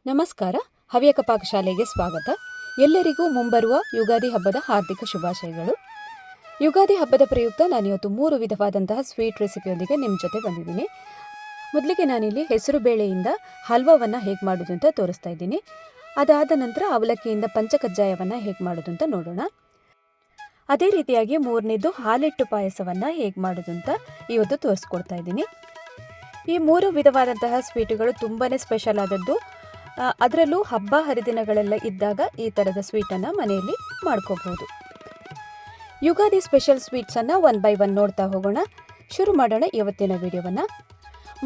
ನಮಸ್ಕಾರ. ಹವ್ಯಕ ಪಾಕಶಾಲೆಗೆ ಸ್ವಾಗತ. ಎಲ್ಲರಿಗೂ ಮುಂಬರುವ ಯುಗಾದಿ ಹಬ್ಬದ ಹಾರ್ದಿಕ ಶುಭಾಶಯಗಳು. ಯುಗಾದಿ ಹಬ್ಬದ ಪ್ರಯುಕ್ತ ನಾನಿವತ್ತು 3 ವಿಧವಾದಂತಹ ಸ್ವೀಟ್ ರೆಸಿಪಿಯೊಂದಿಗೆ ನಿಮ್ಮ ಜೊತೆ ಬಂದಿದ್ದೀನಿ. ಮೊದಲಿಗೆ ನಾನಿಲ್ಲಿ ಹೆಸರು ಬೇಳೆಯಿಂದ ಹಲ್ವಾವನ್ನು ಹೇಗೆ ಮಾಡೋದು ಅಂತ ತೋರಿಸ್ತಾ ಇದ್ದೀನಿ. ಅದಾದ ನಂತರ ಅವಲಕ್ಕಿಯಿಂದ ಪಂಚಕಜ್ಜಾಯವನ್ನು ಹೇಗೆ ಮಾಡೋದು ಅಂತ ನೋಡೋಣ. ಅದೇ ರೀತಿಯಾಗಿ 3ನೇದು ಹಾಲಿಟ್ಟು ಪಾಯಸವನ್ನು ಹೇಗೆ ಮಾಡೋದು ಅಂತ ಇವತ್ತು ತೋರಿಸ್ಕೊಡ್ತಾ ಇದ್ದೀನಿ. ಈ 3 ವಿಧವಾದಂತಹ ಸ್ವೀಟುಗಳು ತುಂಬಾ ಸ್ಪೆಷಲ್ ಆದದ್ದು. ಅದರಲ್ಲೂ ಹಬ್ಬ ಹರಿದಿನಗಳೆಲ್ಲ ಇದ್ದಾಗ ಈ ಥರದ ಸ್ವೀಟನ್ನು ಮನೆಯಲ್ಲಿ ಮಾಡ್ಕೋಬಹುದು. ಯುಗಾದಿ ಸ್ಪೆಷಲ್ ಸ್ವೀಟ್ಸನ್ನು 1 by 1 ನೋಡ್ತಾ ಹೋಗೋಣ. ಶುರು ಮಾಡೋಣ ಇವತ್ತಿನ ವಿಡಿಯೋವನ್ನು.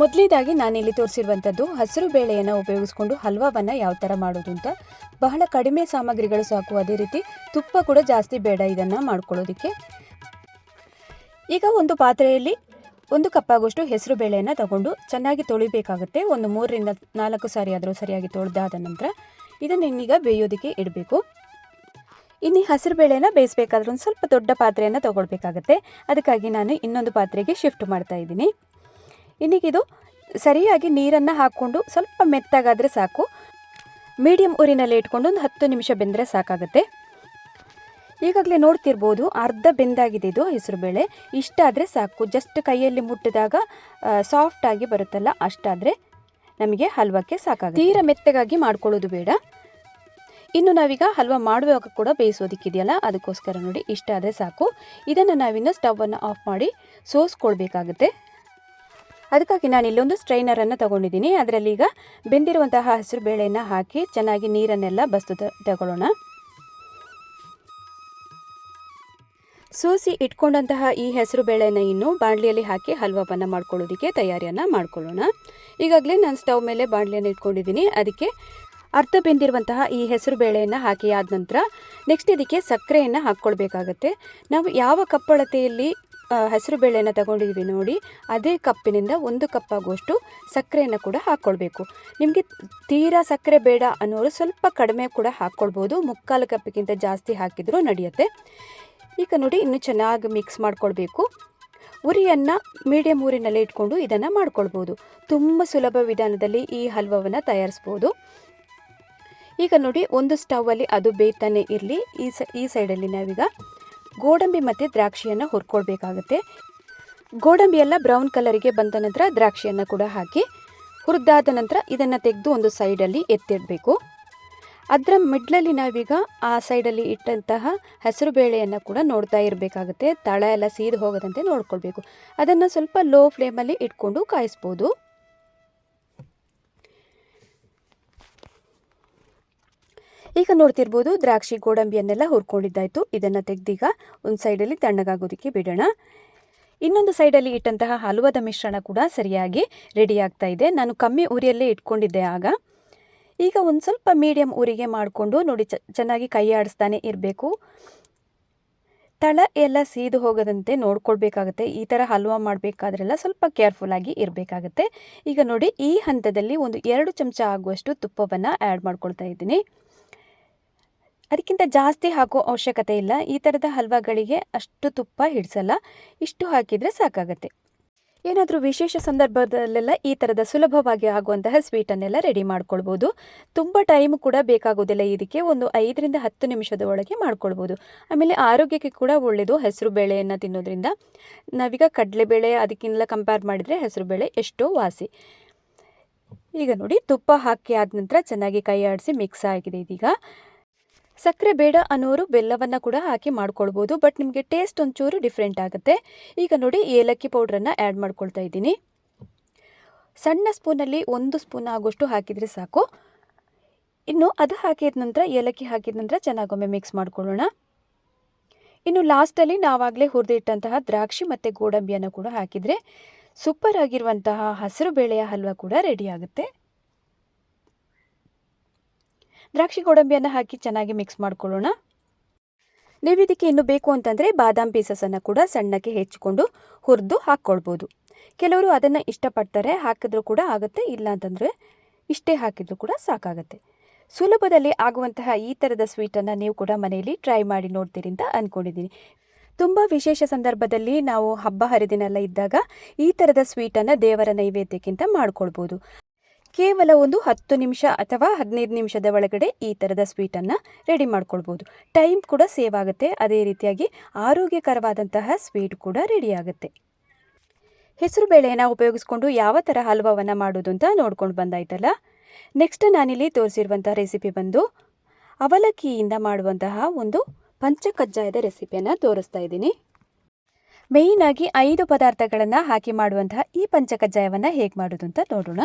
ಮೊದಲನೇದಾಗಿ ನಾನಿಲ್ಲಿ ತೋರಿಸಿರುವಂಥದ್ದು ಹಸಿರು ಬೇಳೆಯನ್ನು ಉಪಯೋಗಿಸ್ಕೊಂಡು ಹಲ್ವಾವನ್ನು ಯಾವ ಥರ ಮಾಡೋದು ಅಂತ. ಬಹಳ ಕಡಿಮೆ ಸಾಮಗ್ರಿಗಳು ಸಾಕು, ಅದೇ ರೀತಿ ತುಪ್ಪ ಕೂಡ ಜಾಸ್ತಿ ಬೇಡ ಇದನ್ನು ಮಾಡ್ಕೊಳ್ಳೋದಕ್ಕೆ. ಈಗ ಒಂದು ಪಾತ್ರೆಯಲ್ಲಿ 1 ಕಪ್ ಆಗುವಷ್ಟು ಹೆಸರು ಬೇಳೆಯನ್ನು ತಗೊಂಡು ಚೆನ್ನಾಗಿ ತೊಳಿಬೇಕಾಗುತ್ತೆ. ಒಂದು 3 ರಿಂದ 4 ಸಾರಿ ಆದರೂ ಸರಿಯಾಗಿ ತೊಳೆದಾದ ನಂತರ ಇದನ್ನೀಗ ಬೇಯೋದಕ್ಕೆ ಇಡಬೇಕು. ಇನ್ನು ಹಸಿರು ಬೇಳೆನ ಬೇಯಿಸಬೇಕಾದ್ರೆ ಒಂದು ಸ್ವಲ್ಪ ದೊಡ್ಡ ಪಾತ್ರೆಯನ್ನು ತಗೊಳ್ಬೇಕಾಗತ್ತೆ. ಅದಕ್ಕಾಗಿ ನಾನು ಇನ್ನೊಂದು ಪಾತ್ರೆಗೆ ಶಿಫ್ಟ್ ಮಾಡ್ತಾ ಇದ್ದೀನಿ. ಇನ್ನೀಗಿದು ಸರಿಯಾಗಿ ನೀರನ್ನು ಹಾಕ್ಕೊಂಡು ಸ್ವಲ್ಪ ಮೆತ್ತಗಾದರೆ ಸಾಕು. ಮೀಡಿಯಂ ಉರಿನಲ್ಲಿ ಇಟ್ಕೊಂಡು ಒಂದು 10 ನಿಮಿಷ ಬೆಂದರೆ ಸಾಕಾಗುತ್ತೆ. ಈಗಾಗಲೇ ನೋಡ್ತಿರ್ಬೋದು, ಅರ್ಧ ಬೆಂದಾಗಿದೆ ಇದು ಹೆಸರು ಬೇಳೆ. ಇಷ್ಟಾದರೆ ಸಾಕು. ಜಸ್ಟ್ ಕೈಯಲ್ಲಿ ಮುಟ್ಟಿದಾಗ ಸಾಫ್ಟಾಗಿ ಬರುತ್ತಲ್ಲ, ಅಷ್ಟಾದರೆ ನಮಗೆ ಹಲ್ವಕ್ಕೆ ಸಾಕಾಗುತ್ತೆ. ತೀರ ಮೆತ್ತಗಾಗಿ ಮಾಡ್ಕೊಳ್ಳೋದು ಬೇಡ. ಇನ್ನು ನಾವೀಗ ಹಲ್ವ ಮಾಡುವಾಗ ಕೂಡ ಬೇಯಿಸೋದಕ್ಕಿದೆಯಲ್ಲ, ಅದಕ್ಕೋಸ್ಕರ ನೋಡಿ ಇಷ್ಟಾದರೆ ಸಾಕು. ಇದನ್ನು ನಾವಿನ್ನು ಸ್ಟವನ್ನು ಆಫ್ ಮಾಡಿ ಸೋಸ್ಕೊಳ್ಬೇಕಾಗುತ್ತೆ. ಅದಕ್ಕಾಗಿ ನಾನು ಇಲ್ಲೊಂದು ಸ್ಟ್ರೈನರನ್ನು ತಗೊಂಡಿದ್ದೀನಿ. ಅದರಲ್ಲಿ ಈಗ ಬೆಂದಿರುವಂತಹ ಹಸಿರು ಬೇಳೆಯನ್ನು ಹಾಕಿ ಚೆನ್ನಾಗಿ ನೀರನ್ನೆಲ್ಲ ಬಸ್ದು ತಗೊಳ್ಳೋಣ. ಸೋಸಿ ಇಟ್ಕೊಂಡಂತಹ ಈ ಹೆಸರು ಬೇಳೆನ ಇನ್ನು ಬಾಣಲಿಯಲ್ಲಿ ಹಾಕಿ ಹಲ್ವವನ್ನು ಮಾಡ್ಕೊಳ್ಳೋದಕ್ಕೆ ತಯಾರಿಯನ್ನು ಮಾಡ್ಕೊಳ್ಳೋಣ. ಈಗಾಗಲೇ ನಾನು ಸ್ಟವ್ ಮೇಲೆ ಬಾಣಲಿಯನ್ನು ಇಟ್ಕೊಂಡಿದ್ದೀನಿ. ಅದಕ್ಕೆ ಅರ್ಧ ಬೆಂದಿರುವಂತಹ ಈ ಹೆಸರು ಬೇಳೆಯನ್ನು ಹಾಕಿ ಆದ ನಂತರ ನೆಕ್ಸ್ಟ್ ಇದಕ್ಕೆ ಸಕ್ಕರೆಯನ್ನು ಹಾಕ್ಕೊಳ್ಬೇಕಾಗತ್ತೆ. ನಾವು ಯಾವ ಕಪ್ಪಳತೆಯಲ್ಲಿ ಹೆಸರು ಬೇಳೆಯನ್ನು ತಗೊಂಡಿದ್ದೀವಿ ನೋಡಿ, ಅದೇ ಕಪ್ಪಿನಿಂದ 1 ಕಪ್ ಆಗುವಷ್ಟು ಸಕ್ಕರೆಯನ್ನು ಕೂಡ ಹಾಕ್ಕೊಳ್ಬೇಕು. ನಿಮಗೆ ತೀರಾ ಸಕ್ಕರೆ ಬೇಡ ಅನ್ನೋರು ಸ್ವಲ್ಪ ಕಡಿಮೆ ಕೂಡ ಹಾಕ್ಕೊಳ್ಬೋದು. 3/4 ಕಪ್ಪಿಗಿಂತ ಜಾಸ್ತಿ ಹಾಕಿದರೂ ನಡೆಯುತ್ತೆ. ಈಗ ನೋಡಿ ಇನ್ನು ಚೆನ್ನಾಗಿ ಮಿಕ್ಸ್ ಮಾಡ್ಕೊಳ್ಬೇಕು. ಉರಿಯನ್ನು ಮೀಡಿಯಂ ಊರಿನಲ್ಲಿ ಇಟ್ಕೊಂಡು ಇದನ್ನು ಮಾಡ್ಕೊಳ್ಬೋದು. ತುಂಬ ಸುಲಭ ವಿಧಾನದಲ್ಲಿ ಈ ಹಲ್ವವನ್ನು ತಯಾರಿಸ್ಬೋದು. ಈಗ ನೋಡಿ ಒಂದು ಸ್ಟವಲ್ಲಿ ಅದು ಬೇಯ್ತಾನೆ ಇರಲಿ. ಈ ಸೈಡಲ್ಲಿ ನಾವೀಗ ಗೋಡಂಬಿ ಮತ್ತು ದ್ರಾಕ್ಷಿಯನ್ನು ಹುರ್ಕೊಳ್ಬೇಕಾಗತ್ತೆ. ಗೋಡಂಬಿ ಎಲ್ಲ ಬ್ರೌನ್ ಕಲರಿಗೆ ಬಂದ ನಂತರ ದ್ರಾಕ್ಷಿಯನ್ನು ಕೂಡ ಹಾಕಿ ಹುರಿದಾದ ನಂತರ ಇದನ್ನು ತೆಗೆದು ಒಂದು ಸೈಡಲ್ಲಿ ಎತ್ತಿಡಬೇಕು. ಅದರ ಮಿಡ್ಲಲ್ಲಿ ನಾವೀಗ ಆ ಸೈಡಲ್ಲಿ ಇಟ್ಟಂತಹ ಹೆಸರು ಬೇಳೆಯನ್ನು ಕೂಡ ನೋಡ್ತಾ ಇರಬೇಕಾಗುತ್ತೆ. ತಳ ಎಲ್ಲ ಸೀದು ಹೋಗದಂತೆ ನೋಡ್ಕೊಳ್ಬೇಕು. ಅದನ್ನು ಸ್ವಲ್ಪ ಲೋ ಫ್ಲೇಮಲ್ಲಿ ಇಟ್ಕೊಂಡು ಕಾಯಿಸ್ಬೋದು. ಈಗ ನೋಡ್ತಿರ್ಬೋದು, ದ್ರಾಕ್ಷಿ ಗೋಡಂಬಿಯನ್ನೆಲ್ಲ ಹುರ್ಕೊಂಡಿದ್ದಾಯಿತು. ಇದನ್ನು ತೆಗೆದೀಗ ಒಂದು ಸೈಡಲ್ಲಿ ತಣ್ಣಗಾಗೋದಕ್ಕೆ ಬಿಡೋಣ. ಇನ್ನೊಂದು ಸೈಡಲ್ಲಿ ಇಟ್ಟಂತಹ ಹಲ್ವದ ಮಿಶ್ರಣ ಕೂಡ ಸರಿಯಾಗಿ ರೆಡಿ ಆಗ್ತಾ ಇದೆ. ನಾನು ಕಮ್ಮಿ ಉರಿಯಲ್ಲೇ ಇಟ್ಕೊಂಡಿದ್ದೆ ಆಗ. ಈಗ ಒಂದು ಸ್ವಲ್ಪ ಮೀಡಿಯಂ ಊರಿಗೆ ಮಾಡಿಕೊಂಡು ನೋಡಿ ಚೆನ್ನಾಗಿ ಕೈ ಆಡಿಸ್ತಾನೆ ಇರಬೇಕು. ತಳ ಎಲ್ಲ ಸೀದು ಹೋಗದಂತೆ ನೋಡ್ಕೊಳ್ಬೇಕಾಗತ್ತೆ. ಈ ಥರ ಹಲ್ವ ಮಾಡಬೇಕಾದ್ರೆಲ್ಲ ಸ್ವಲ್ಪ ಕೇರ್ಫುಲ್ಲಾಗಿ ಇರಬೇಕಾಗತ್ತೆ. ಈಗ ನೋಡಿ ಈ ಹಂತದಲ್ಲಿ ಒಂದು 2 ಚಮಚ ಆಗುವಷ್ಟು ತುಪ್ಪವನ್ನು ಆ್ಯಡ್ ಮಾಡ್ಕೊಳ್ತಾ ಇದ್ದೀನಿ. ಅದಕ್ಕಿಂತ ಜಾಸ್ತಿ ಹಾಕೋ ಅವಶ್ಯಕತೆ ಇಲ್ಲ. ಈ ಥರದ ಹಲ್ವಗಳಿಗೆ ಅಷ್ಟು ತುಪ್ಪ ಹಿಡಿಸಲ್ಲ. ಇಷ್ಟು ಹಾಕಿದರೆ ಸಾಕಾಗತ್ತೆ. ಏನಾದರೂ ವಿಶೇಷ ಸಂದರ್ಭದಲ್ಲೆಲ್ಲ ಈ ಥರದ ಸುಲಭವಾಗಿ ಆಗುವಂತಹ ಸ್ವೀಟನ್ನೆಲ್ಲ ರೆಡಿ ಮಾಡ್ಕೊಳ್ಬೋದು. ತುಂಬ ಟೈಮ್ ಕೂಡ ಬೇಕಾಗೋದಿಲ್ಲ. ಇದಕ್ಕೆ ಒಂದು 5 ರಿಂದ 10 ನಿಮಿಷದ ಒಳಗೆ ಮಾಡ್ಕೊಳ್ಬೋದು. ಆಮೇಲೆ ಆರೋಗ್ಯಕ್ಕೆ ಕೂಡ ಒಳ್ಳೆಯದು ಹೆಸರು ಬೇಳೆಯನ್ನು ತಿನ್ನೋದ್ರಿಂದ. ನಾವೀಗ ಕಡಲೆಬೇಳೆ ಅದಕ್ಕಿಂತ ಕಂಪೇರ್ ಮಾಡಿದರೆ ಹೆಸರು ಬೇಳೆ ಎಷ್ಟೋ ವಾಸಿ. ಈಗ ನೋಡಿ ತುಪ್ಪ ಹಾಕಿ ಆದ ನಂತರ ಚೆನ್ನಾಗಿ ಕೈ ಆಡಿಸಿ ಮಿಕ್ಸ್ ಆಗಿದೆ. ಇದೀಗ ಸಕ್ಕರೆ ಬೇಡ ಅನ್ನೋರು ಬೆಲ್ಲವನ್ನು ಕೂಡ ಹಾಕಿ ಮಾಡ್ಕೊಳ್ಬೋದು. ಬಟ್ ನಿಮಗೆ ಟೇಸ್ಟ್ ಒಂಚೂರು ಡಿಫ್ರೆಂಟ್ ಆಗುತ್ತೆ. ಈಗ ನೋಡಿ ಏಲಕ್ಕಿ ಪೌಡ್ರನ್ನು ಆ್ಯಡ್ ಮಾಡ್ಕೊಳ್ತಾ ಇದ್ದೀನಿ. ಸಣ್ಣ ಸ್ಪೂನಲ್ಲಿ 1 ಸ್ಪೂನ್ ಆಗೋಷ್ಟು ಹಾಕಿದರೆ ಸಾಕು. ಇನ್ನು ಅದು ಹಾಕಿದ ನಂತರ ಏಲಕ್ಕಿ ಹಾಕಿದ ನಂತರ ಚೆನ್ನಾಗೊಮ್ಮೆ ಮಿಕ್ಸ್ ಮಾಡ್ಕೊಳ್ಳೋಣ. ಇನ್ನು ಲಾಸ್ಟಲ್ಲಿ ನಾವಾಗಲೇ ಹುರಿದಿಟ್ಟಂತಹ ದ್ರಾಕ್ಷಿ ಮತ್ತು ಗೋಡಂಬಿಯನ್ನು ಕೂಡ ಹಾಕಿದರೆ ಸೂಪರ್ ಆಗಿರುವಂತಹ ಹಸಿರು ಬೇಳೆಯ ಹಲ್ವ ಕೂಡ ರೆಡಿ ಆಗುತ್ತೆ. ದ್ರಾಕ್ಷಿ ಗೋಡಂಬಿಯನ್ನು ಹಾಕಿ ಚೆನ್ನಾಗಿ ಮಿಕ್ಸ್ ಮಾಡ್ಕೊಳ್ಳೋಣ. ನೀವು ಇದಕ್ಕೆ ಇನ್ನು ಬೇಕು ಅಂತಂದರೆ ಬಾದಾಮ್ ಪೀಸಸನ್ನು ಕೂಡ ಸಣ್ಣಕ್ಕೆ ಹೆಚ್ಚಿಕೊಂಡು ಹುರಿದು ಹಾಕ್ಕೊಳ್ಬೋದು. ಕೆಲವರು ಅದನ್ನು ಇಷ್ಟಪಡ್ತಾರೆ, ಹಾಕಿದ್ರೂ ಕೂಡ ಆಗುತ್ತೆ. ಇಲ್ಲ ಅಂತಂದರೆ ಇಷ್ಟೇ ಹಾಕಿದ್ರೂ ಕೂಡ ಸಾಕಾಗುತ್ತೆ. ಸುಲಭದಲ್ಲಿ ಆಗುವಂತಹ ಈ ಥರದ ಸ್ವೀಟನ್ನು ನೀವು ಕೂಡ ಮನೆಯಲ್ಲಿ ಟ್ರೈ ಮಾಡಿ ನೋಡ್ತೀರಿ ಅಂತ ಅಂದ್ಕೊಂಡಿದ್ದೀನಿ. ತುಂಬ ವಿಶೇಷ ಸಂದರ್ಭದಲ್ಲಿ ನಾವು ಹಬ್ಬ ಹರಿದಿನೆಲ್ಲ ಇದ್ದಾಗ ಈ ಥರದ ಸ್ವೀಟನ್ನು ದೇವರ ನೈವೇದ್ಯಕ್ಕಿಂತ ಮಾಡ್ಕೊಳ್ಬೋದು. ಕೇವಲ ಒಂದು 10 ನಿಮಿಷ ಅಥವಾ 15 ನಿಮಿಷದ ಒಳಗಡೆ ಈ ಥರದ ಸ್ವೀಟನ್ನು ರೆಡಿ ಮಾಡ್ಕೊಳ್ಬೋದು. ಟೈಮ್ ಕೂಡ ಸೇವ್ ಆಗುತ್ತೆ, ಅದೇ ರೀತಿಯಾಗಿ ಆರೋಗ್ಯಕರವಾದಂತಹ ಸ್ವೀಟ್ ಕೂಡ ರೆಡಿ ಆಗುತ್ತೆ. ಹೆಸರು ಬೇಳೆಯನ್ನು ಉಪಯೋಗಿಸ್ಕೊಂಡು ಯಾವ ಥರ ಹಲ್ವವನ್ನು ಮಾಡೋದು ಅಂತ ನೋಡ್ಕೊಂಡು ಬಂದಾಯ್ತಲ್ಲ. ನೆಕ್ಸ್ಟ್ ನಾನಿಲ್ಲಿ ತೋರಿಸಿರುವಂಥ ರೆಸಿಪಿ ಬಂದು ಅವಲಕ್ಕಿಯಿಂದ ಮಾಡುವಂತಹ ಒಂದು ಪಂಚಕಜ್ಜಾಯದ ರೆಸಿಪಿಯನ್ನು ತೋರಿಸ್ತಾ ಇದ್ದೀನಿ. ಮೇಯ್ನಾಗಿ 5 ಪದಾರ್ಥಗಳನ್ನು ಹಾಕಿ ಮಾಡುವಂತಹ ಈ ಪಂಚಕಜ್ಜಾಯವನ್ನು ಹೇಗೆ ಮಾಡೋದು ಅಂತ ನೋಡೋಣ.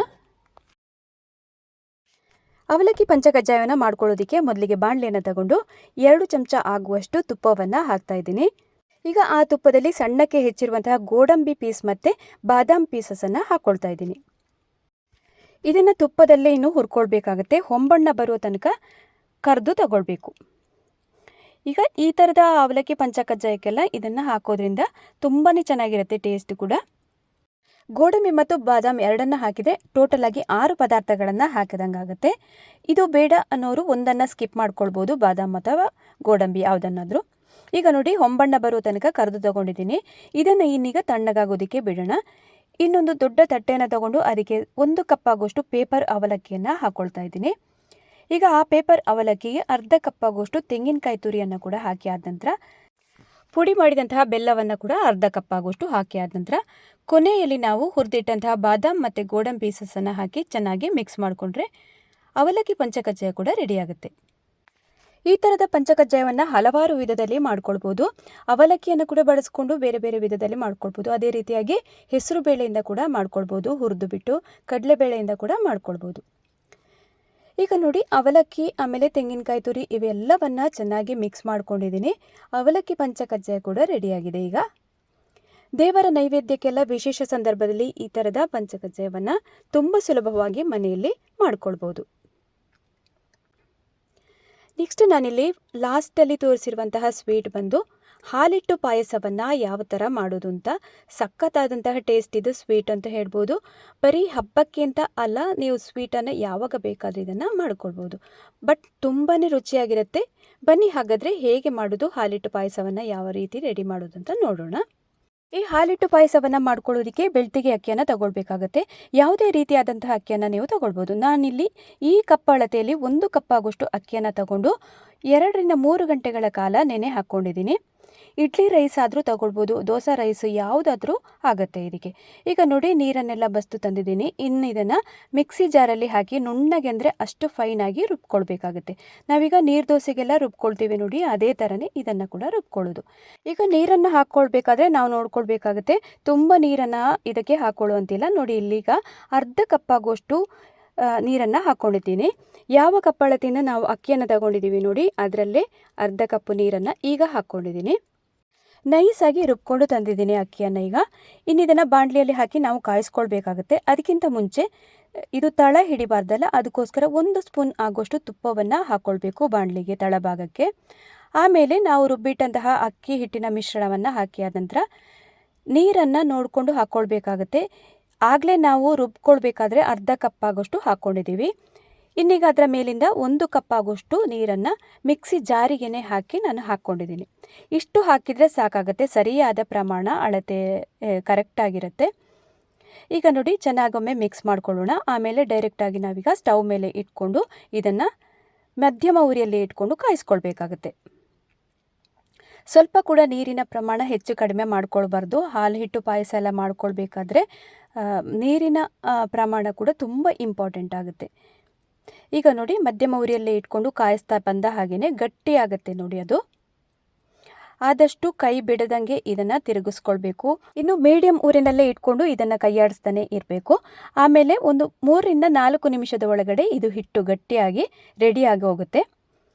ಅವಲಕ್ಕಿ ಪಂಚಕಜ್ಜಾಯವನ್ನು ಮಾಡ್ಕೊಳ್ಳೋದಕ್ಕೆ ಮೊದಲಿಗೆ ಬಾಣಲೆಯನ್ನು ತಗೊಂಡು 2 ಚಮಚ ಆಗುವಷ್ಟು ತುಪ್ಪವನ್ನು ಹಾಕ್ತಾ ಇದ್ದೀನಿ. ಈಗ ಆ ತುಪ್ಪದಲ್ಲಿ ಸಣ್ಣಕ್ಕೆ ಹೆಚ್ಚಿರುವಂತಹ ಗೋಡಂಬಿ ಪೀಸ್ ಮತ್ತು ಬಾದಾಮ್ ಪೀಸಸನ್ನು ಹಾಕ್ಕೊಳ್ತಾ ಇದ್ದೀನಿ. ಇದನ್ನು ತುಪ್ಪದಲ್ಲೇ ಇನ್ನೂ ಹುರ್ಕೊಳ್ಬೇಕಾಗತ್ತೆ, ಹೊಂಬಣ್ಣ ಬರೋ ತನಕ ಕರೆದು ತಗೊಳ್ಬೇಕು. ಈಗ ಈ ಥರದ ಅವಲಕ್ಕಿ ಪಂಚಕಜ್ಜಾಯಕ್ಕೆಲ್ಲ ಇದನ್ನು ಹಾಕೋದ್ರಿಂದ ತುಂಬಾ ಚೆನ್ನಾಗಿರುತ್ತೆ, ಟೇಸ್ಟ್ ಕೂಡ. ಗೋಡಂಬಿ ಮತ್ತು ಬಾದಾಮ್ ಎರಡನ್ನು ಹಾಕಿದರೆ ಟೋಟಲ್ ಆಗಿ 6 ಪದಾರ್ಥಗಳನ್ನು ಹಾಕಿದಂಗಾಗುತ್ತೆ. ಇದು ಬೇಡ ಅನ್ನೋರು ಒಂದನ್ನು ಸ್ಕಿಪ್ ಮಾಡ್ಕೊಳ್ಬೋದು, ಬಾದಾಮ್ ಅಥವಾ ಗೋಡಂಬಿ ಯಾವುದನ್ನಾದರೂ. ಈಗ ನೋಡಿ, ಹೊಂಬಣ್ಣ ಬರೋ ತನಕ ಕರೆದು ತಗೊಂಡಿದ್ದೀನಿ. ಇದನ್ನು ಇನ್ನೀಗ ತಣ್ಣಗಾಗೋದಕ್ಕೆ ಬಿಡೋಣ. ಇನ್ನೊಂದು ದೊಡ್ಡ ತಟ್ಟೆಯನ್ನು ತಗೊಂಡು ಅದಕ್ಕೆ 1 ಕಪ್ ಆಗುವಷ್ಟು ಪೇಪರ್ ಅವಲಕ್ಕಿಯನ್ನು ಹಾಕ್ಕೊಳ್ತಾ ಇದ್ದೀನಿ. ಈಗ ಆ ಪೇಪರ್ ಅವಲಕ್ಕಿಗೆ ಅರ್ಧ ಕಪ್ ಆಗುವಷ್ಟು ತೆಂಗಿನಕಾಯಿ ತುರಿಯನ್ನು ಕೂಡ ಹಾಕಿ ಆದ ನಂತರ ಪುಡಿ ಮಾಡಿದಂತಹ ಬೆಲ್ಲವನ್ನು ಕೂಡ ಅರ್ಧ ಕಪ್ ಆಗುವಷ್ಟು ಹಾಕಿ ಆದ ನಂತರ ಕೊನೆಯಲ್ಲಿ ನಾವು ಹುರಿದಿಟ್ಟಂತಹ ಬಾದಾಮ್ ಮತ್ತು ಗೋಡಂಬಿ ಪೀಸಸನ್ನು ಹಾಕಿ ಚೆನ್ನಾಗಿ ಮಿಕ್ಸ್ ಮಾಡಿಕೊಂಡ್ರೆ ಅವಲಕ್ಕಿ ಪಂಚಕಜ್ಜಾಯ ಕೂಡ ರೆಡಿಯಾಗುತ್ತೆ. ಈ ಥರದ ಪಂಚಕಜ್ಜಾಯವನ್ನು ಹಲವಾರು ವಿಧದಲ್ಲಿ ಮಾಡ್ಕೊಳ್ಬೋದು. ಅವಲಕ್ಕಿಯನ್ನು ಕೂಡ ಬಳಸ್ಕೊಂಡು ಬೇರೆ ಬೇರೆ ವಿಧದಲ್ಲಿ ಮಾಡ್ಕೊಳ್ಬೋದು. ಅದೇ ರೀತಿಯಾಗಿ ಹೆಸರು ಬೇಳೆಯಿಂದ ಕೂಡ ಮಾಡ್ಕೊಳ್ಬೋದು, ಹುರಿದು ಬಿಟ್ಟು ಕಡಲೆಬೇಳೆಯಿಂದ ಕೂಡ ಮಾಡ್ಕೊಳ್ಬೋದು. ಈಗ ನೋಡಿ, ಅವಲಕ್ಕಿ ಆಮೇಲೆ ತೆಂಗಿನಕಾಯಿ ತುರಿ ಇವೆಲ್ಲವನ್ನು ಚೆನ್ನಾಗಿ ಮಿಕ್ಸ್ ಮಾಡ್ಕೊಂಡಿದ್ದೀನಿ. ಅವಲಕ್ಕಿ ಪಂಚಕಜ್ಜಾಯ ಕೂಡ ರೆಡಿಯಾಗಿದೆ. ಈಗ ದೇವರ ನೈವೇದ್ಯಕ್ಕೆಲ್ಲ ವಿಶೇಷ ಸಂದರ್ಭದಲ್ಲಿ ಈ ಥರದ ಪಂಚಕಜ್ಜಾಯವನ್ನು ತುಂಬ ಸುಲಭವಾಗಿ ಮನೆಯಲ್ಲಿ ಮಾಡ್ಕೊಳ್ಬೋದು. ನೆಕ್ಸ್ಟ್ ನಾನಿಲ್ಲಿ ಲಾಸ್ಟಲ್ಲಿ ತೋರಿಸಿರುವಂತಹ ಸ್ವೀಟ್ ಬಂದು ಹಾಲಿಟ್ಟು ಪಾಯಸವನ್ನು ಯಾವ ಥರ ಮಾಡೋದು ಅಂತ. ಸಖತ್ತಾದಂತಹ ಟೇಸ್ಟ್ ಇದು ಸ್ವೀಟ್ ಅಂತ ಹೇಳ್ಬೋದು. ಬರೀ ಹಬ್ಬಕ್ಕೆ ಅಂತ ಅಲ್ಲ, ನೀವು ಸ್ವೀಟನ್ನು ಯಾವಾಗ ಬೇಕಾದರೂ ಇದನ್ನು ಮಾಡ್ಕೊಳ್ಬೋದು. ಬಟ್ ತುಂಬಾ ರುಚಿಯಾಗಿರುತ್ತೆ. ಬನ್ನಿ ಹಾಗಾದರೆ ಹೇಗೆ ಮಾಡೋದು, ಹಾಲಿಟ್ಟು ಪಾಯಸವನ್ನು ಯಾವ ರೀತಿ ರೆಡಿ ಮಾಡೋದು ಅಂತ ನೋಡೋಣ. ಈ ಹಾಲಿಟ್ಟು ಪಾಯಸವನ್ನು ಮಾಡ್ಕೊಳ್ಳೋದಕ್ಕೆ ಬೆಳ್ತಿಗೆ ಅಕ್ಕಿಯನ್ನು ತಗೊಳ್ಬೇಕಾಗತ್ತೆ. ಯಾವುದೇ ರೀತಿಯಾದಂತಹ ಅಕ್ಕಿಯನ್ನು ನೀವು ತಗೊಳ್ಬೋದು. ನಾನಿಲ್ಲಿ ಈ ಕಪ್ ಅಳತೆಯಲ್ಲಿ 1 ಕಪ್ ಆಗುವಷ್ಟು ಅಕ್ಕಿಯನ್ನು ತಗೊಂಡು 2 ರಿಂದ 3 ಗಂಟೆಗಳ ಕಾಲ ನೆನೆ ಹಾಕ್ಕೊಂಡಿದ್ದೀನಿ. ಇಡ್ಲಿ ರೈಸ್ ಆದರೂ ತಗೊಳ್ಬೋದು, ದೋಸೆ ರೈಸ್ ಯಾವುದಾದ್ರೂ ಆಗುತ್ತೆ ಇದಕ್ಕೆ. ಈಗ ನೋಡಿ, ನೀರನ್ನೆಲ್ಲ ಬಸ್ತು ತಂದಿದ್ದೀನಿ. ಇನ್ನು ಇದನ್ನು ಮಿಕ್ಸಿ ಜಾರಲ್ಲಿ ಹಾಕಿ ನುಣ್ಣಗೆ ಅಂದರೆ ಅಷ್ಟು ಫೈನಾಗಿ ರುಬ್ಕೊಳ್ಬೇಕಾಗುತ್ತೆ. ನಾವೀಗ ನೀರು ದೋಸೆಗೆಲ್ಲ ರುಬ್ಕೊಳ್ತೀವಿ ನೋಡಿ, ಅದೇ ಥರನೇ ಇದನ್ನು ಕೂಡ ರುಬ್ಕೊಳ್ಳೋದು. ಈಗ ನೀರನ್ನು ಹಾಕ್ಕೊಳ್ಬೇಕಾದ್ರೆ ನಾವು ನೋಡ್ಕೊಳ್ಬೇಕಾಗುತ್ತೆ, ತುಂಬ ನೀರನ್ನು ಇದಕ್ಕೆ ಹಾಕ್ಕೊಳ್ಳುವಂತಿಲ್ಲ. ನೋಡಿ, ಇಲ್ಲೀಗ ಅರ್ಧ ಕಪ್ ಆಗುವಷ್ಟು ನೀರನ್ನು ಹಾಕ್ಕೊಂಡಿದ್ದೀನಿ. ಯಾವ ಕಪ್ ಅಳತೆಯಿಂದ ನಾವು ಅಕ್ಕಿಯನ್ನು ತಗೊಂಡಿದ್ದೀವಿ ನೋಡಿ, ಅದರಲ್ಲೇ ಅರ್ಧ ಕಪ್ಪು ನೀರನ್ನು ಈಗ ಹಾಕ್ಕೊಂಡಿದ್ದೀನಿ. ನೈಸಾಗಿ ರುಬ್ಕೊಂಡು ತಂದಿದ್ದೀನಿ ಅಕ್ಕಿಯನ್ನು. ಈಗ ಇನ್ನಿದನ್ನು ಬಾಣಲಿಯಲ್ಲಿ ಹಾಕಿ ನಾವು ಕಾಯಿಸ್ಕೊಳ್ಬೇಕಾಗುತ್ತೆ. ಅದಕ್ಕಿಂತ ಮುಂಚೆ ಇದು ತಳ ಹಿಡಿಬಾರ್ದಲ್ಲ, ಅದಕ್ಕೋಸ್ಕರ 1 ಸ್ಪೂನ್ ಆಗುವಷ್ಟು ತುಪ್ಪವನ್ನು ಹಾಕ್ಕೊಳ್ಬೇಕು ಬಾಣಲಿಗೆ ತಳಭಾಗಕ್ಕೆ. ಆಮೇಲೆ ನಾವು ರುಬ್ಬಿಟ್ಟಂತಹ ಅಕ್ಕಿ ಹಿಟ್ಟಿನ ಮಿಶ್ರಣವನ್ನು ಹಾಕಿ ಆದ ನಂತರ ನೀರನ್ನು ನೋಡಿಕೊಂಡು ಹಾಕ್ಕೊಳ್ಬೇಕಾಗತ್ತೆ. ಆಗಲೇ ನಾವು ರುಬ್ಕೊಳ್ಬೇಕಾದ್ರೆ ಅರ್ಧ ಕಪ್ ಆಗೋಷ್ಟು ಹಾಕ್ಕೊಂಡಿದ್ದೀವಿ. ಇನ್ನೀಗ ಅದರ ಮೇಲಿಂದ 1 ಕಪ್ ಆಗೋಷ್ಟು ನೀರನ್ನು ಮಿಕ್ಸಿ ಜಾರಿಗೆನೆ ಹಾಕಿ ನಾನು ಹಾಕ್ಕೊಂಡಿದ್ದೀನಿ. ಇಷ್ಟು ಹಾಕಿದರೆ ಸಾಕಾಗುತ್ತೆ, ಸರಿಯಾದ ಪ್ರಮಾಣ ಅಳತೆ ಕರೆಕ್ಟಾಗಿರುತ್ತೆ. ಈಗ ನೋಡಿ, ಚೆನ್ನಾಗೊಮ್ಮೆ ಮಿಕ್ಸ್ ಮಾಡ್ಕೊಳ್ಳೋಣ. ಆಮೇಲೆ ಡೈರೆಕ್ಟಾಗಿ ನಾವೀಗ ಸ್ಟವ್ ಮೇಲೆ ಇಟ್ಕೊಂಡು ಇದನ್ನು ಮಧ್ಯಮ ಉರಿಯಲ್ಲಿ ಇಟ್ಕೊಂಡು ಕಾಯಿಸ್ಕೊಳ್ಬೇಕಾಗುತ್ತೆ. ಸ್ವಲ್ಪ ಕೂಡ ನೀರಿನ ಪ್ರಮಾಣ ಹೆಚ್ಚು ಕಡಿಮೆ ಮಾಡ್ಕೊಳ್ಬಾರ್ದು. ಹಾಲು ಹಿಟ್ಟು ಪಾಯಸ ಎಲ್ಲ ಮಾಡ್ಕೊಳ್ಬೇಕಾದ್ರೆ ನೀರಿನ ಪ್ರಮಾಣ ಕೂಡ ತುಂಬ ಇಂಪಾರ್ಟೆಂಟ್ ಆಗುತ್ತೆ. ಈಗ ನೋಡಿ, ಮಧ್ಯಮ ಉರಿಯಲ್ಲೇ ಇಟ್ಕೊಂಡು ಕಾಯಿಸ್ತಾ ಬಂದ ಹಾಗೆಯೇ ಗಟ್ಟಿಯಾಗುತ್ತೆ ನೋಡಿ. ಅದು ಆದಷ್ಟು ಕೈ ಬಿಡದಂಗೆ ಇದನ್ನು ತಿರುಗಿಸ್ಕೊಳ್ಬೇಕು. ಇನ್ನು ಮೀಡಿಯಂ ಊರಿನಲ್ಲೇ ಇಟ್ಕೊಂಡು ಇದನ್ನು ಕೈಯಾಡಿಸ್ತಾನೆ ಇರಬೇಕು. ಆಮೇಲೆ ಒಂದು 3 ರಿಂದ 4 ನಿಮಿಷದ ಒಳಗಡೆ ಇದು ಹಿಟ್ಟು ಗಟ್ಟಿಯಾಗಿ ರೆಡಿಯಾಗಿ ಹೋಗುತ್ತೆ.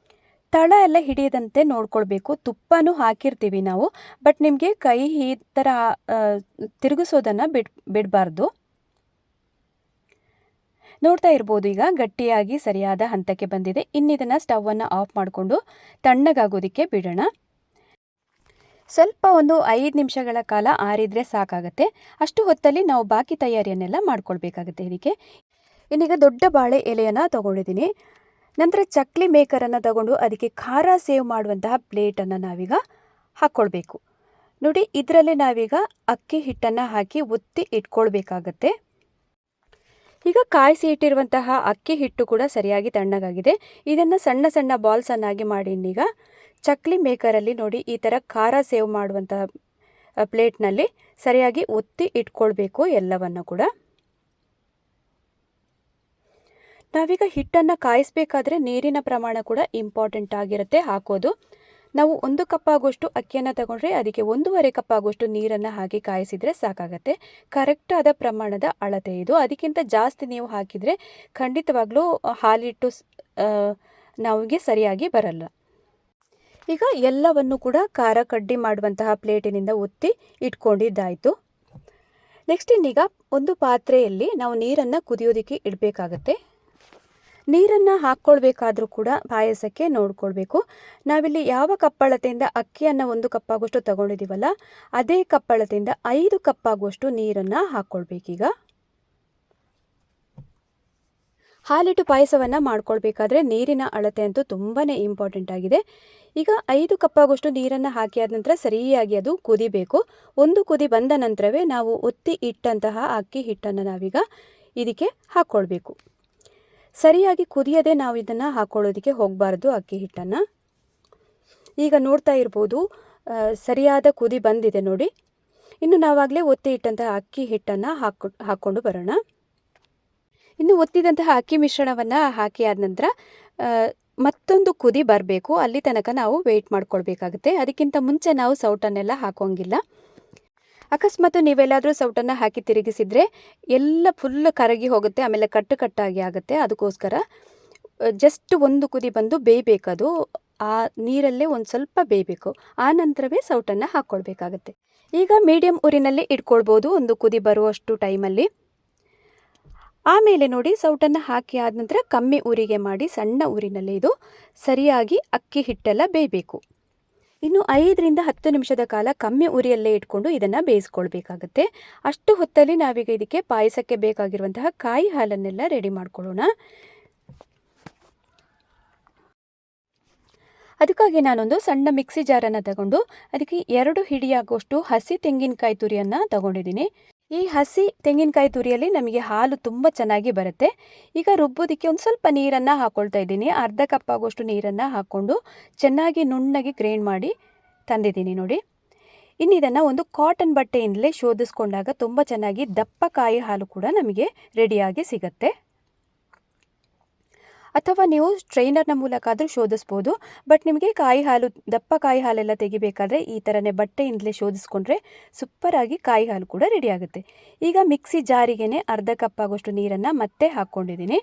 ತಳ ಎಲ್ಲ ಹಿಡಿಯದಂತೆ ನೋಡ್ಕೊಳ್ಬೇಕು. ತುಪ್ಪನೂ ಹಾಕಿರ್ತೀವಿ ನಾವು, ಬಟ್ ನಿಮಗೆ ಕೈ ಈ ಥರ ತಿರುಗಿಸೋದನ್ನು ಬಿಡಬಾರ್ದು. ನೋಡ್ತಾ ಇರ್ಬೋದು, ಈಗ ಗಟ್ಟಿಯಾಗಿ ಸರಿಯಾದ ಹಂತಕ್ಕೆ ಬಂದಿದೆ. ಇನ್ನಿದನ್ನು ಸ್ಟವನ್ನು ಆಫ್ ಮಾಡಿಕೊಂಡು ತಣ್ಣಗಾಗೋದಕ್ಕೆ ಬಿಡೋಣ. ಸ್ವಲ್ಪ ಒಂದು 5 ನಿಮಿಷಗಳ ಕಾಲ ಆರಿದರೆ ಸಾಕಾಗುತ್ತೆ. ಅಷ್ಟು ಹೊತ್ತಲ್ಲಿ ನಾವು ಬಾಕಿ ತಯಾರಿಯನ್ನೆಲ್ಲ ಮಾಡ್ಕೊಳ್ಬೇಕಾಗುತ್ತೆ ಇದಕ್ಕೆ. ಇನ್ನೀಗ ದೊಡ್ಡ ಬಾಳೆ ಎಲೆಯನ್ನು ತಗೊಂಡಿದ್ದೀನಿ. ನಂತರ ಚಕ್ಲಿ ಮೇಕರನ್ನು ತಗೊಂಡು ಅದಕ್ಕೆ ಖಾರ ಸೇವ್ ಮಾಡುವಂತಹ ಪ್ಲೇಟನ್ನು ನಾವೀಗ ಹಾಕ್ಕೊಳ್ಬೇಕು. ನೋಡಿ, ಇದರಲ್ಲಿ ನಾವೀಗ ಅಕ್ಕಿ ಹಿಟ್ಟನ್ನು ಹಾಕಿ ಒತ್ತಿ ಇಟ್ಕೊಳ್ಬೇಕಾಗತ್ತೆ. ಈಗ ಕಾಯಿಸಿ ಇಟ್ಟಿರುವಂತಹ ಅಕ್ಕಿ ಹಿಟ್ಟು ಕೂಡ ಸರಿಯಾಗಿ ತಣ್ಣಗಾಗಿದೆ. ಇದನ್ನು ಸಣ್ಣ ಸಣ್ಣ ಬಾಲ್ಸನ್ನಾಗಿ ಮಾಡಿ ಈಗ ಚಕ್ಲಿ ಮೇಕರಲ್ಲಿ ನೋಡಿ ಈ ಥರ ಖಾರ ಸೇವ್ ಮಾಡುವಂತಹ ಪ್ಲೇಟ್ನಲ್ಲಿ ಸರಿಯಾಗಿ ಒತ್ತಿ ಇಟ್ಕೊಳ್ಬೇಕು ಎಲ್ಲವನ್ನು ಕೂಡ. ನಾವೀಗ ಹಿಟ್ಟನ್ನು ಕಾಯಿಸಬೇಕಾದ್ರೆ ನೀರಿನ ಪ್ರಮಾಣ ಕೂಡ ಇಂಪಾರ್ಟೆಂಟ್ ಆಗಿರುತ್ತೆ ಹಾಕೋದು. ನಾವು 1 ಕಪ್ ಆಗುವಷ್ಟು ಅಕ್ಕಿಯನ್ನು ತಗೊಂಡ್ರೆ ಅದಕ್ಕೆ 1.5 ಕಪ್ ಆಗುವಷ್ಟು ನೀರನ್ನು ಹಾಕಿ ಕಾಯಿಸಿದರೆ ಸಾಕಾಗತ್ತೆ. ಕರೆಕ್ಟ್ ಆದ ಪ್ರಮಾಣದ ಅಳತೆ ಇದು. ಅದಕ್ಕಿಂತ ಜಾಸ್ತಿ ನೀವು ಹಾಕಿದರೆ ಖಂಡಿತವಾಗ್ಲೂ ಹಾಲಿಟ್ಟು ನಮಗೆ ಸರಿಯಾಗಿ ಬರಲ್ಲ. ಈಗ ಎಲ್ಲವನ್ನು ಕೂಡ ಖಾರ ಕಡ್ಡಿ ಮಾಡುವಂತಹ ಪ್ಲೇಟಿನಿಂದ ಒತ್ತಿ ಇಟ್ಕೊಂಡಿದ್ದಾಯಿತು. ನೆಕ್ಸ್ಟ್ ಇನ್ನೀಗ ಒಂದು ಪಾತ್ರೆಯಲ್ಲಿ ನಾವು ನೀರನ್ನು ಕುದಿಯೋದಕ್ಕೆ ಇಡಬೇಕಾಗತ್ತೆ. ನೀರನ್ನು ಹಾಕ್ಕೊಳ್ಬೇಕಾದ್ರೂ ಕೂಡ ಪಾಯಸಕ್ಕೆ ನೋಡ್ಕೊಳ್ಬೇಕು. ನಾವಿಲ್ಲಿ ಯಾವ ಕಪ್ಪಳತೆಯಿಂದ ಅಕ್ಕಿಯನ್ನು 1 ಕಪ್ ಆಗುವಷ್ಟು ತಗೊಂಡಿದ್ದೀವಲ್ಲ ಅದೇ ಕಪ್ಪಳತೆಯಿಂದ 5 ಕಪ್ ಆಗುವಷ್ಟು ನೀರನ್ನು ಹಾಕ್ಕೊಳ್ಬೇಕೀಗ. ಹಾಲಿಟ್ಟು ಪಾಯಸವನ್ನು ಮಾಡ್ಕೊಳ್ಬೇಕಾದ್ರೆ ನೀರಿನ ಅಳತೆ ಅಂತೂ ತುಂಬಾ ಇಂಪಾರ್ಟೆಂಟ್ ಆಗಿದೆ. ಈಗ 5 ಕಪ್ ಆಗುವಷ್ಟು ನೀರನ್ನು ಹಾಕಿ ಆದ ನಂತರ ಸರಿಯಾಗಿ ಅದು ಕುದಿಬೇಕು. ಒಂದು ಕುದಿ ಬಂದ ನಂತರವೇ ನಾವು ಒತ್ತಿ ಇಟ್ಟಂತಹ ಅಕ್ಕಿ ಹಿಟ್ಟನ್ನು ನಾವೀಗ ಇದಕ್ಕೆ ಹಾಕ್ಕೊಳ್ಬೇಕು. ಸರಿಯಾಗಿ ಕುದಿಯದೆ ನಾವು ಇದನ್ನು ಹಾಕ್ಕೊಳ್ಳೋದಕ್ಕೆ ಹೋಗಬಾರ್ದು ಅಕ್ಕಿ ಹಿಟ್ಟನ್ನು. ಈಗ ನೋಡ್ತಾ ಇರ್ಬೋದು ಸರಿಯಾದ ಕುದಿ ಬಂದಿದೆ ನೋಡಿ. ಇನ್ನು ನಾವಾಗಲೇ ಒತ್ತಿ ಇಟ್ಟಂತಹ ಅಕ್ಕಿ ಹಿಟ್ಟನ್ನು ಹಾಕ್ಕೊಂಡು ಬರೋಣ. ಇನ್ನು ಒತ್ತಿದಂತಹ ಅಕ್ಕಿ ಮಿಶ್ರಣವನ್ನು ಹಾಕಿ ಆದ ನಂತರ ಮತ್ತೊಂದು ಕುದಿ ಬರಬೇಕು. ಅಲ್ಲಿ ತನಕ ನಾವು ವೆಯ್ಟ್ ಮಾಡ್ಕೊಳ್ಬೇಕಾಗುತ್ತೆ. ಅದಕ್ಕಿಂತ ಮುಂಚೆ ನಾವು ಸೌಟನ್ನೆಲ್ಲ ಹಾಕೋಂಗಿಲ್ಲ. ಅಕಸ್ಮಾತ್ ನೀವೆಲ್ಲಾದರೂ ಸೌಟನ್ನು ಹಾಕಿ ತಿರುಗಿಸಿದರೆ ಎಲ್ಲ ಫುಲ್ ಕರಗಿ ಹೋಗುತ್ತೆ, ಆಮೇಲೆ ಕಟ್ಟಾಗಿ ಆಗುತ್ತೆ. ಅದಕ್ಕೋಸ್ಕರ ಜಸ್ಟ್ ಒಂದು ಕುದಿ ಬಂದು ಬೇಯಬೇಕದು. ಆ ನೀರಲ್ಲೇ ಒಂದು ಸ್ವಲ್ಪ ಬೇಯಬೇಕು. ಆ ನಂತರವೇ ಸೌಟನ್ನು ಹಾಕ್ಕೊಳ್ಬೇಕಾಗತ್ತೆ. ಈಗ ಮೀಡಿಯಮ್ ಉರಿನಲ್ಲಿ ಇಟ್ಕೊಳ್ಬೋದು ಒಂದು ಕುದಿ ಬರುವಷ್ಟು ಟೈಮಲ್ಲಿ. ಆಮೇಲೆ ನೋಡಿ ಸೌಟನ್ನು ಹಾಕಿ ಆದ ನಂತರ ಕಮ್ಮಿ ಉರಿಗೆ ಮಾಡಿ ಸಣ್ಣ ಉರಿನಲ್ಲಿ ಇದು ಸರಿಯಾಗಿ ಅಕ್ಕಿ ಹಿಟ್ಟೆಲ್ಲ ಬೇಯಬೇಕು. ಇನ್ನು 5 ರಿಂದ 10 ನಿಮಿಷದ ಕಾಲ ಕಮ್ಮಿ ಉರಿಯಲ್ಲೇ ಇಟ್ಕೊಂಡು ಇದನ್ನು ಬೇಯಿಸ್ಕೊಳ್ಬೇಕಾಗತ್ತೆ. ಅಷ್ಟು ಹೊತ್ತಲ್ಲಿ ನಾವೀಗ ಇದಕ್ಕೆ ಪಾಯಸಕ್ಕೆ ಬೇಕಾಗಿರುವಂತಹ ಕಾಯಿ ಹಾಲನ್ನೆಲ್ಲ ರೆಡಿ ಮಾಡ್ಕೊಳ್ಳೋಣ. ಅದಕ್ಕಾಗಿ ನಾನೊಂದು ಸಣ್ಣ ಮಿಕ್ಸಿ ಜಾರನ್ನು ತಗೊಂಡು ಅದಕ್ಕೆ 2 ಹಿಡಿಯಾಗುವಷ್ಟು ಹಸಿ ತೆಂಗಿನಕಾಯಿ ತುರಿಯನ್ನು ತಗೊಂಡಿದ್ದೀನಿ. ಈ ಹಸಿ ತೆಂಗಿನಕಾಯಿ ತುರಿಯಲ್ಲಿ ನಮಗೆ ಹಾಲು ತುಂಬ ಚೆನ್ನಾಗಿ ಬರುತ್ತೆ. ಈಗ ರುಬ್ಬೋದಕ್ಕೆ ಒಂದು ಸ್ವಲ್ಪ ನೀರನ್ನು ಹಾಕ್ಕೊಳ್ತಾ ಇದ್ದೀನಿ. ಅರ್ಧ ಕಪ್ ಆಗುವಷ್ಟು ನೀರನ್ನು ಹಾಕ್ಕೊಂಡು ಚೆನ್ನಾಗಿ ನುಣ್ಣಗೆ ಗ್ರೈಂಡ್ ಮಾಡಿ ತಂದಿದ್ದೀನಿ ನೋಡಿ. ಇನ್ನು ಇದನ್ನು ಒಂದು ಕಾಟನ್ ಬಟ್ಟೆಯಿಂದಲೇ ಶೋಧಿಸ್ಕೊಂಡಾಗ ತುಂಬ ಚೆನ್ನಾಗಿ ದಪ್ಪ ಕಾಯಿ ಹಾಲು ಕೂಡ ನಮಗೆ ರೆಡಿಯಾಗಿ ಸಿಗುತ್ತೆ. ಅಥವಾ ನೀವು ಸ್ಟ್ರೈನರ್ನ ಮೂಲಕ ಆದರೂ ಶೋಧಿಸ್ಬೋದು. ಬಟ್ ನಿಮಗೆ ದಪ್ಪ ಕಾಯಿ ಹಾಲೆಲ್ಲ ತೆಗಿಬೇಕಾದ್ರೆ ಈ ಥರನೇ ಬಟ್ಟೆಯಿಂದಲೇ ಶೋಧಿಸ್ಕೊಂಡ್ರೆ ಸೂಪರಾಗಿ ಕಾಯಿ ಹಾಲು ಕೂಡ ರೆಡಿ ಆಗುತ್ತೆ. ಈಗ ಮಿಕ್ಸಿ ಜಾರಿಗೆನೆ ಅರ್ಧ ಕಪ್ ಆಗುವಷ್ಟು ನೀರನ್ನು ಮತ್ತೆ ಹಾಕ್ಕೊಂಡಿದ್ದೀನಿ.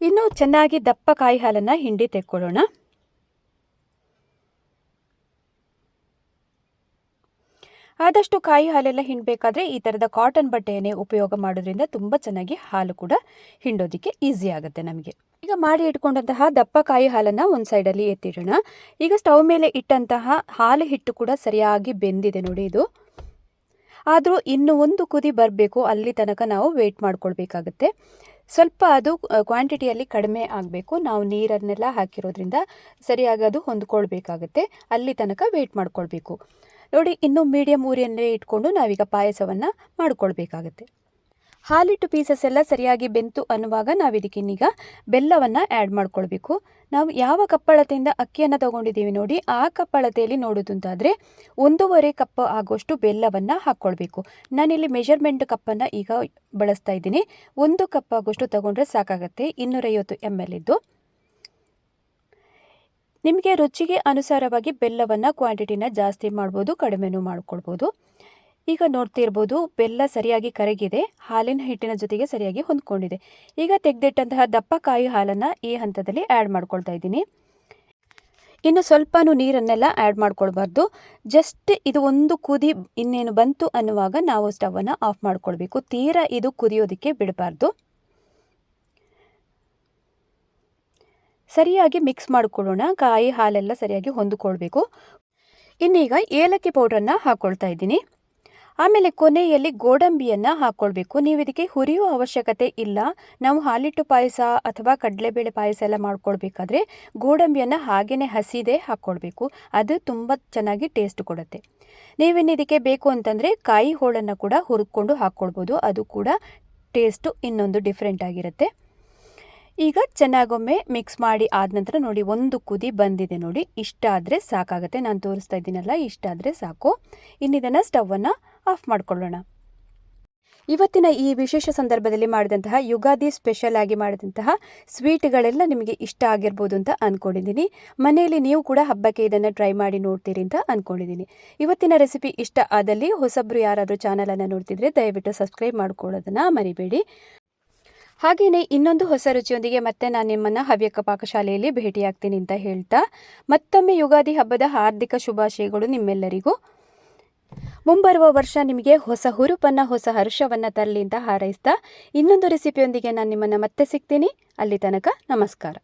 ಇನ್ನು ಚೆನ್ನಾಗಿ ದಪ್ಪ ಕಾಯಿ ಹಾಲನ್ನು ಹಿಂಡಿ ತೆಕ್ಕೊಳ್ಳೋಣ. ಆದಷ್ಟು ಕಾಯಿ ಹಾಲೆಲ್ಲ ಹಿಂಡಬೇಕಾದ್ರೆ ಈ ಥರದ ಕಾಟನ್ ಬಟ್ಟೆಯನ್ನೇ ಉಪಯೋಗ ಮಾಡೋದ್ರಿಂದ ತುಂಬ ಚೆನ್ನಾಗಿ ಹಾಲು ಕೂಡ ಹಿಂಡೋದಕ್ಕೆ ಈಸಿ ಆಗುತ್ತೆ ನಮಗೆ. ಈಗ ಮಾಡಿ ಇಟ್ಕೊಂಡಂತಹ ದಪ್ಪ ಕಾಯಿ ಹಾಲನ್ನು ಒಂದು ಸೈಡಲ್ಲಿ ಎತ್ತಿಡೋಣ. ಈಗ ಸ್ಟವ್ ಮೇಲೆ ಇಟ್ಟಂತಹ ಹಾಲು ಹಿಟ್ಟು ಕೂಡ ಸರಿಯಾಗಿ ಬೆಂದಿದೆ ನೋಡಿ. ಇದು ಆದರೂ ಇನ್ನು ಒಂದು ಕುದಿ ಬರಬೇಕು, ಅಲ್ಲಿ ತನಕ ನಾವು ವೆಯ್ಟ್ ಮಾಡ್ಕೊಳ್ಬೇಕಾಗತ್ತೆ. ಸ್ವಲ್ಪ ಅದು ಕ್ವಾಂಟಿಟಿಯಲ್ಲಿ ಕಡಿಮೆ ಆಗಬೇಕು. ನಾವು ನೀರನ್ನೆಲ್ಲ ಹಾಕಿರೋದ್ರಿಂದ ಸರಿಯಾಗಿ ಅದು ಹೊಂದ್ಕೊಳ್ಬೇಕಾಗತ್ತೆ. ಅಲ್ಲಿ ತನಕ ವೆಯ್ಟ್ ಮಾಡ್ಕೊಳ್ಬೇಕು ನೋಡಿ. ಇನ್ನು ಮೀಡಿಯಮ್ ಉರಿಯಲ್ಲೇ ಇಟ್ಕೊಂಡು ನಾವೀಗ ಪಾಯಸವನ್ನು ಮಾಡ್ಕೊಳ್ಬೇಕಾಗತ್ತೆ. ಹಾಲಿಟ್ಟು ಪೀಸಸ್ ಎಲ್ಲ ಸರಿಯಾಗಿ ಬೆಂತು ಅನ್ನುವಾಗ ನಾವು ಇದಕ್ಕಿನ್ನೀಗ ಬೆಲ್ಲವನ್ನು ಆ್ಯಡ್ ಮಾಡ್ಕೊಳ್ಬೇಕು. ನಾವು ಯಾವ ಕಪ್ಪಳತೆಯಿಂದ ಅಕ್ಕಿಯನ್ನು ತೊಗೊಂಡಿದ್ದೀವಿ ನೋಡಿ, ಆ ಕಪ್ಪಳತೆಯಲ್ಲಿ ನೋಡೋದಂತಾದರೆ 1.5 ಕಪ್ ಆಗುವಷ್ಟು ಬೆಲ್ಲವನ್ನು ಹಾಕ್ಕೊಳ್ಬೇಕು. ನಾನಿಲ್ಲಿ ಮೆಷರ್ಮೆಂಟ್ ಕಪ್ಪನ್ನು ಈಗ ಬಳಸ್ತಾ ಇದ್ದೀನಿ. 1 ಕಪ್ ಆಗುವಷ್ಟು ತೊಗೊಂಡ್ರೆ ಸಾಕಾಗತ್ತೆ. 250 ml ಇದ್ದು. ನಿಮಗೆ ರುಚಿಗೆ ಅನುಸಾರವಾಗಿ ಬೆಲ್ಲವನ್ನು ಕ್ವಾಂಟಿಟಿನ ಜಾಸ್ತಿ ಮಾಡ್ಬೋದು, ಕಡಿಮೆನೂ ಮಾಡ್ಕೊಳ್ಬೋದು. ಈಗ ನೋಡ್ತಿರ್ಬೋದು ಬೆಲ್ಲ ಸರಿಯಾಗಿ ಕರಗಿದೆ, ಹಾಲಿನ ಹಿಟ್ಟಿನ ಜೊತೆಗೆ ಸರಿಯಾಗಿ ಹೊಂದ್ಕೊಂಡಿದೆ. ಈಗ ತೆಗೆದಿಟ್ಟಂತಹ ದಪ್ಪ ಕಾಯಿ ಹಾಲನ್ನು ಈ ಹಂತದಲ್ಲಿ ಆ್ಯಡ್ ಮಾಡ್ಕೊಳ್ತಾ ಇದ್ದೀನಿ. ಇನ್ನು ಸ್ವಲ್ಪನೂ ನೀರನ್ನೆಲ್ಲ ಆ್ಯಡ್ ಮಾಡ್ಕೊಳ್ಬಾರ್ದು. ಜಸ್ಟ್ ಇದು ಒಂದು ಕುದಿ ಇನ್ನೇನು ಬಂತು ಅನ್ನುವಾಗ ನಾವು ಸ್ಟವನ್ನು ಆಫ್ ಮಾಡ್ಕೊಳ್ಬೇಕು. ತೀರಾ ಇದು ಕುದಿಯೋದಕ್ಕೆ ಬಿಡಬಾರ್ದು. ಸರಿಯಾಗಿ ಮಿಕ್ಸ್ ಮಾಡಿಕೊಳ್ಳೋಣ. ಕಾಯಿ ಹಾಲೆಲ್ಲ ಸರಿಯಾಗಿ ಹೊಂದಿಕೊಳ್ಬೇಕು. ಇನ್ನೀಗ ಏಲಕ್ಕಿ ಪೌಡ್ರನ್ನು ಹಾಕ್ಕೊಳ್ತಾ ಇದ್ದೀನಿ. ಆಮೇಲೆ ಕೊನೆಯಲ್ಲಿ ಗೋಡಂಬಿಯನ್ನು ಹಾಕ್ಕೊಳ್ಬೇಕು. ನೀವು ಇದಕ್ಕೆ ಹುರಿಯುವ ಅವಶ್ಯಕತೆ ಇಲ್ಲ. ನಾವು ಹಾಲಿಟ್ಟು ಪಾಯಸ ಅಥವಾ ಕಡಲೆಬೇಳೆ ಪಾಯಸ ಎಲ್ಲ ಮಾಡ್ಕೊಳ್ಬೇಕಾದ್ರೆ ಗೋಡಂಬಿಯನ್ನು ಹಾಗೇ ಹಸಿದೇ ಹಾಕ್ಕೊಳ್ಬೇಕು. ಅದು ತುಂಬ ಚೆನ್ನಾಗಿ ಟೇಸ್ಟ್ ಕೊಡುತ್ತೆ. ನೀವಿನ್ನು ಇದಕ್ಕೆ ಬೇಕು ಅಂತಂದರೆ ಕಾಯಿ ಹೋಳನ್ನು ಕೂಡ ಹುರ್ಕೊಂಡು ಹಾಕ್ಕೊಳ್ಬೋದು. ಅದು ಕೂಡ ಟೇಸ್ಟು ಇನ್ನೊಂದು ಡಿಫ್ರೆಂಟ್ ಆಗಿರುತ್ತೆ. ಈಗ ಚೆನ್ನಾಗೊಮ್ಮೆ ಮಿಕ್ಸ್ ಮಾಡಿ ಆದ ನಂತರ ನೋಡಿ, ಒಂದು ಕುದಿ ಬಂದಿದೆ ನೋಡಿ. ಇಷ್ಟ ಆದರೆ ಸಾಕಾಗುತ್ತೆ. ನಾನು ತೋರಿಸ್ತಾ ಇದ್ದೀನಲ್ಲ, ಇಷ್ಟ ಆದರೆ ಸಾಕು. ಇನ್ನಿದನ್ನು ಸ್ಟವನ್ನು ಆಫ್ ಮಾಡಿಕೊಳ್ಳೋಣ. ಇವತ್ತಿನ ಈ ವಿಶೇಷ ಸಂದರ್ಭದಲ್ಲಿ ಮಾಡಿದಂತಹ ಯುಗಾದಿ ಸ್ಪೆಷಲ್ ಆಗಿ ಮಾಡಿದಂತಹ ಸ್ವೀಟ್ಗಳೆಲ್ಲ ನಿಮಗೆ ಇಷ್ಟ ಆಗಿರ್ಬೋದು ಅಂತ ಅಂದ್ಕೊಂಡಿದ್ದೀನಿ. ಮನೆಯಲ್ಲಿ ನೀವು ಕೂಡ ಹಬ್ಬಕ್ಕೆ ಇದನ್ನು ಟ್ರೈ ಮಾಡಿ ನೋಡ್ತೀರಿ ಅಂತ ಅಂದ್ಕೊಂಡಿದ್ದೀನಿ. ಇವತ್ತಿನ ರೆಸಿಪಿ ಇಷ್ಟ ಆದಲ್ಲಿ ಹೊಸಬ್ರು ಯಾರಾದರೂ ಚಾನಲನ್ನು ನೋಡ್ತಿದ್ರೆ ದಯವಿಟ್ಟು ಸಬ್ಸ್ಕ್ರೈಬ್ ಮಾಡ್ಕೊಳ್ಳೋದನ್ನು ಮರಿಬೇಡಿ. ಹಾಗೆಯೇ ಇನ್ನೊಂದು ಹೊಸ ರುಚಿಯೊಂದಿಗೆ ಮತ್ತೆ ನಾನು ನಿಮ್ಮನ್ನು ಹವ್ಯಕ ಪಾಕಶಾಲೆಯಲ್ಲಿ ಭೇಟಿಯಾಗ್ತೀನಿ ಅಂತ ಹೇಳ್ತಾ, ಮತ್ತೊಮ್ಮೆ ಯುಗಾದಿ ಹಬ್ಬದ ಹಾರ್ದಿಕ ಶುಭಾಶಯಗಳು ನಿಮ್ಮೆಲ್ಲರಿಗೂ. ಮುಂಬರುವ ವರ್ಷ ನಿಮಗೆ ಹೊಸ ಹುರುಪನ್ನು, ಹೊಸ ಹರ್ಷವನ್ನು ತರಲಿ ಅಂತ ಹಾರೈಸ್ತಾ ಇನ್ನೊಂದು ರೆಸಿಪಿಯೊಂದಿಗೆ ನಾನು ನಿಮ್ಮನ್ನು ಮತ್ತೆ ಸಿಗ್ತೀನಿ. ಅಲ್ಲಿ ತನಕ ನಮಸ್ಕಾರ.